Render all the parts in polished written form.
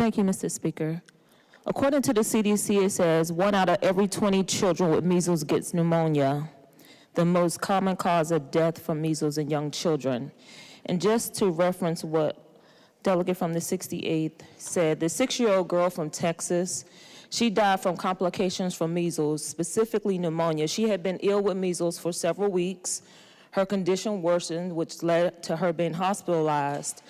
Thank you, Mr. Speaker. According to the CDC, it says 1 out of every 20 children with measles gets pneumonia, the most common cause of death from measles in young children. And just to reference what Delegate from the 68th said, the 6-year-old girl from Texas, she died from complications from measles, specifically pneumonia. She had been ill with measles for several weeks. Her condition worsened, which led to her being hospitalized,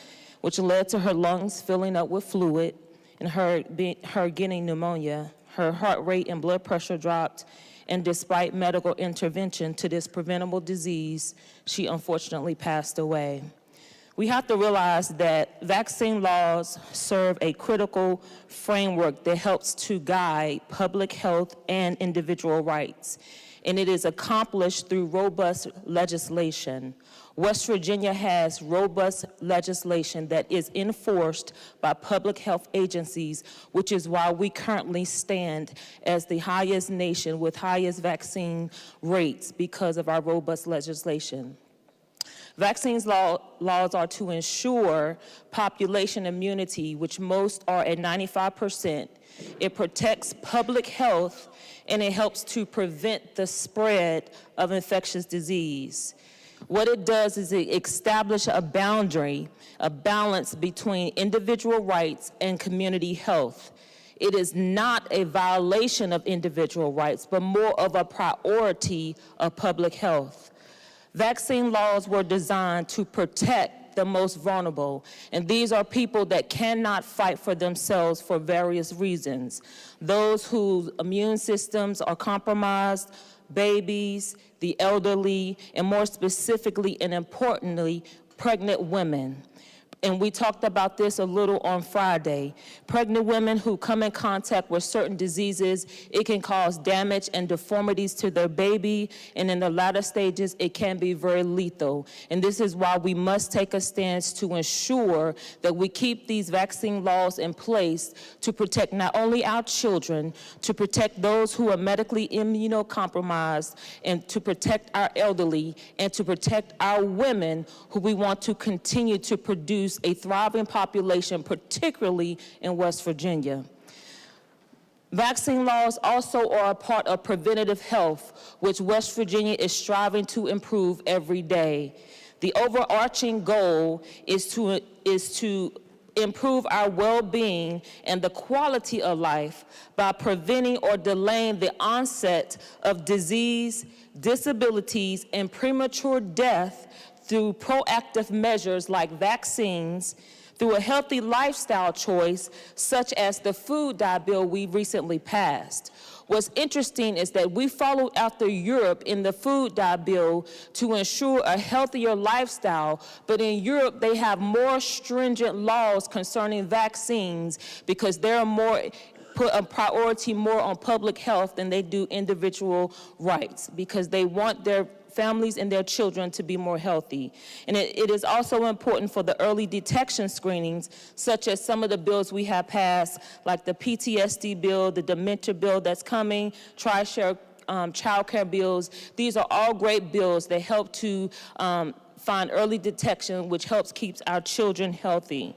which led to her lungs filling up with fluid and her getting pneumonia. Her heart rate and blood pressure dropped, and despite medical intervention to this preventable disease, she unfortunately passed away. We have to realize that vaccine laws serve a critical framework that helps to guide public health and individual rights, and it is accomplished through robust legislation. West Virginia has robust legislation that is enforced by public health agencies, which is why we currently stand as the highest nation with highest vaccine rates because of our robust legislation. Vaccines laws are to ensure population immunity, which most are at 95%. It protects public health, and it helps to prevent the spread of infectious disease. What it does is it establishes a boundary, a balance between individual rights and community health. It is not a violation of individual rights, but more of a priority of public health. Vaccine laws were designed to protect the most vulnerable, and these are people that cannot fight for themselves for various reasons. Those whose immune systems are compromised, babies, the elderly, and more specifically and importantly, pregnant women. And we talked about this a little on Friday. Pregnant women who come in contact with certain diseases, it can cause damage and deformities to their baby, and in the latter stages, it can be very lethal. And this is why we must take a stance to ensure that we keep these vaccine laws in place to protect not only our children, to protect those who are medically immunocompromised, and to protect our elderly, and to protect our women who we want to continue to produce a thriving population, particularly in West Virginia. Vaccine laws also are a part of preventative health, which West Virginia is striving to improve every day. The overarching goal is to improve our well-being and the quality of life by preventing or delaying the onset of disease, disabilities, and premature death through proactive measures like vaccines, through a healthy lifestyle choice, such as the food dye bill we recently passed. What's interesting is that we followed after Europe in the food dye bill to ensure a healthier lifestyle, but in Europe they have more stringent laws concerning vaccines because they're put a priority more on public health than they do individual rights, because they want their families and their children to be more healthy. And it is also important for the early detection screenings, such as some of the bills we have passed, like the PTSD bill, the dementia bill that's coming, tri-share child care bills. These are all great bills that help to find early detection, which helps keep our children healthy.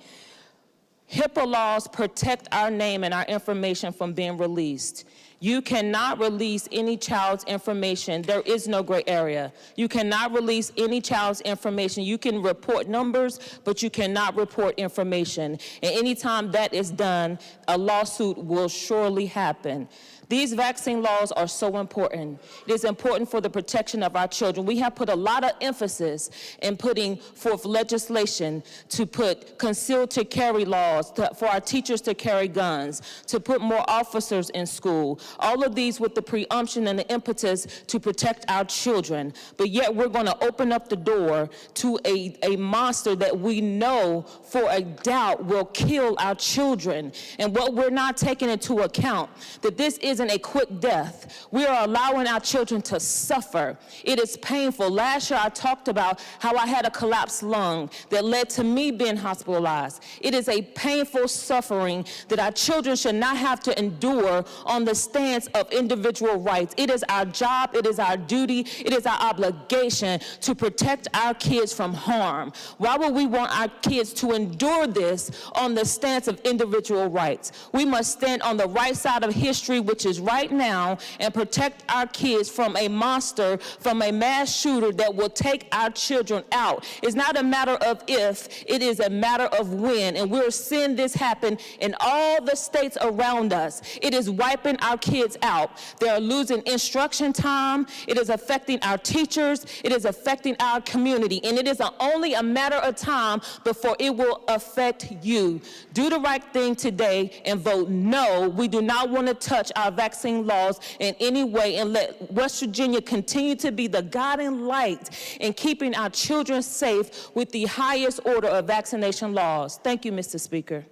HIPAA laws protect our name and our information from being released. You cannot release any child's information. There is no gray area. You cannot release any child's information. You can report numbers, but you cannot report information. And anytime that is done, a lawsuit will surely happen. These vaccine laws are so important. It is important for the protection of our children. We have put a lot of emphasis in putting forth legislation to put concealed to carry laws, for our teachers to carry guns, to put more officers in school. All of these with the presumption and the impetus to protect our children. But yet we're going to open up the door to a monster that we know for a doubt will kill our children. And what we're not taking into account, that this isn't a quick death. We are allowing our children to suffer. It is painful. Last year I talked about how I had a collapsed lung that led to me being hospitalized. It is a painful suffering that our children should not have to endure on the stage stance of individual rights. It is our job, it is our duty, it is our obligation to protect our kids from harm. Why would we want our kids to endure this on the stance of individual rights? We must stand on the right side of history, which is right now, and protect our kids from a monster, from a mass shooter that will take our children out. It's not a matter of if, it is a matter of when, and we're seeing this happen in all the states around us. It is wiping our kids out. They are losing instruction time. It is affecting our teachers. It is affecting our community, and it is only a matter of time before it will affect you. Do the right thing today and vote no. We do not want to touch our vaccine laws in any way, and let West Virginia continue to be the guiding light in keeping our children safe with the highest order of vaccination laws. Thank you, Mr. Speaker.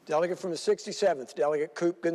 Delegate from the 67th, Delegate Coop.